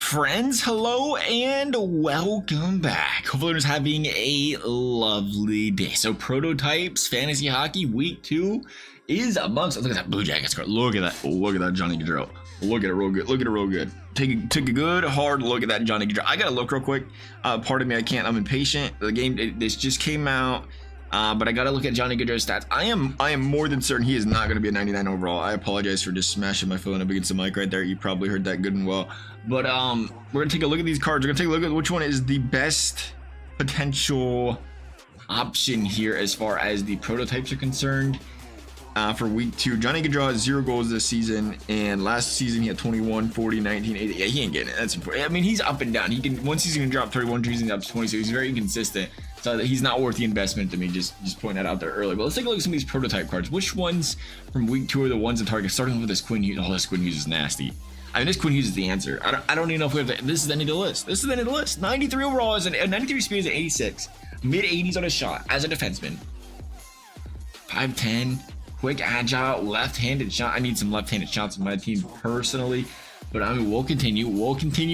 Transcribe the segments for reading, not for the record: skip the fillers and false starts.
Friends, hello and welcome back. Hopefully everyone's having a lovely day. So prototypes, fantasy hockey, week 2 is amongst. Look at that Blue Jackets card. Look at that. Look at that Johnny Gaudreau. Look at it real good. Look at it real good. Took a good hard look at that Johnny Gaudreau. I gotta look real quick. Pardon me, I can't. I'm impatient. The game this just came out. But I gotta look at Johnny Gaudreau's stats. I am more than certain he is not gonna be a 99 overall. I apologize for just smashing my phone up against the mic right there. You probably heard that good and well. But we're gonna take a look at these cards. We're gonna take a look at which one is the best potential option here as far as the prototypes are concerned. For week 2, Johnny Gaudreau has 0 goals this season, and last season he had 21, 40, 19, 80. Yeah, he ain't getting it. That's important. I mean, he's up and down. He can one season he can drop 31, season up to 20, so he's very inconsistent. So he's not worth the investment to me. Just point that out there early. But let's take a look at some of these prototype cards. Which ones from week 2 are the ones that target? Starting with this Quinn Hughes. Oh, this Quinn Hughes is nasty. I mean, this Quinn Hughes is the answer. I don't even know if we have to, this is the end of the list. This is the end of the list. 93 overall is 93 speed is an 86. Mid 80s on a shot as a defenseman. 5'10". Quick, agile, left-handed shot. I need some left-handed shots in my team personally, but I mean, we'll continue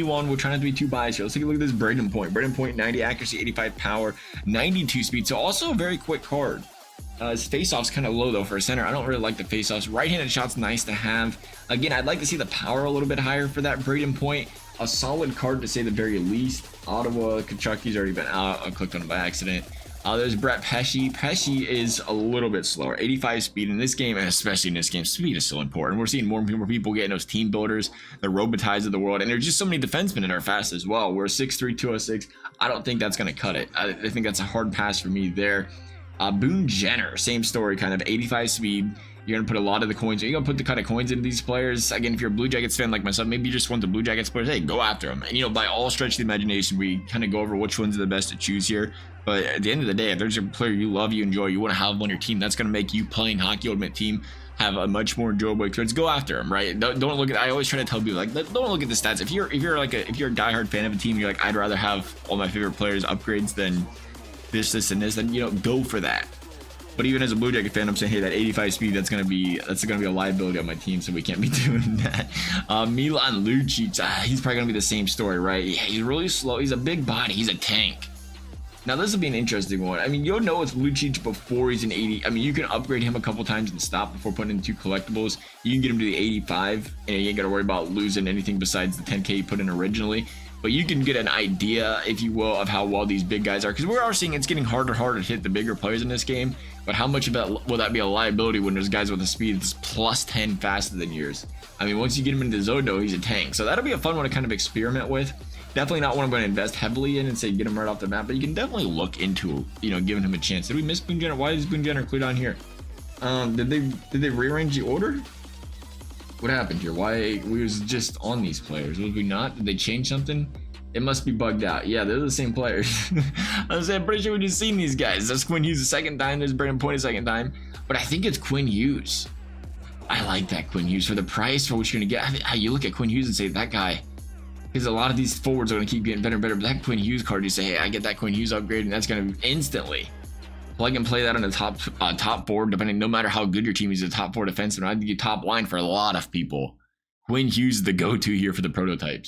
on. We're trying not to be too biased here. Let's take a look at this Braden Point, 90 accuracy, 85 power, 92 speed. So also a very quick card. His face-off's kind of low though for a center. I don't really like the face-offs. Right-handed shot's nice to have. Again, I'd like to see the power a little bit higher for that Braden Point. A solid card to say the very least. Ottawa, Kachucky's already been out. I clicked on it by accident. There's Brett Pesce. Pesce is a little bit slower. 85 speed in this game, and especially in this game, speed is so important. We're seeing more and more people getting those team builders, the Robitailles of the world, and there's just so many defensemen that are fast as well. We're 6'3", 206. I don't think that's going to cut it. I think that's a hard pass for me there. Boone Jenner, same story, kind of 85 speed. You're going to put a lot of the coins. You're going to put the kind of coins into these players. Again, if you're a Blue Jackets fan like myself, maybe you just want the Blue Jackets players. Hey, go after them. And, by all stretch of the imagination, we kind of go over which ones are the best to choose here. But at the end of the day, if there's a player you love, you enjoy, you want to have on your team, that's going to make you playing Hockey Ultimate Team have a much more enjoyable experience. Go after them, right? Don't look at. I always try to tell people don't look at the stats. If you're a diehard fan of a team, you're like, I'd rather have all my favorite players upgrades than this, and this. Then go for that. But even as a Blue Jacket fan, I'm saying, hey, that 85 speed, that's gonna be a liability on my team, so we can't be doing that. Milan Lucic, he's probably gonna be the same story, right? Yeah, he's really slow. He's a big body. He's a tank. Now this will be an interesting one. I mean, you'll know it's Lucic before he's an 80. I mean, you can upgrade him a couple times and stop before putting in 2 collectibles. You can get him to the 85, and you ain't gotta worry about losing anything besides the 10K you put in originally. But you can get an idea, if you will, of how well these big guys are, because we are seeing it's getting harder to hit the bigger players in this game. But how much of that will that be a liability when there's guys with a speed that's plus 10 faster than yours? I mean, once you get him into Zodo, he's a tank. So that'll be a fun one to kind of experiment with. Definitely not one I'm going to invest heavily in and say get him right off the map, but you can definitely look into, giving him a chance. Did we miss Boone Jenner? Why is Boone Jenner cleared on here? Did they rearrange the order? What happened here? Why we was just on these players? Was we not? Did they change something? It must be bugged out. Yeah, they're the same players. I'm pretty sure we just seen these guys. That's Quinn Hughes the second time. There's Braden Point the second time. But I think it's Quinn Hughes. I like that Quinn Hughes for the price for what you're gonna get. You look at Quinn Hughes and say that guy. Because a lot of these forwards are gonna keep getting better and better. But that Quinn Hughes card, you say, hey, I get that Quinn Hughes upgrade, and that's gonna instantly plug and play that on the top forward, depending. No matter how good your team is, a top 4 defenseman. I'd give top line for a lot of people. Quinn Hughes is the go-to here for the prototypes.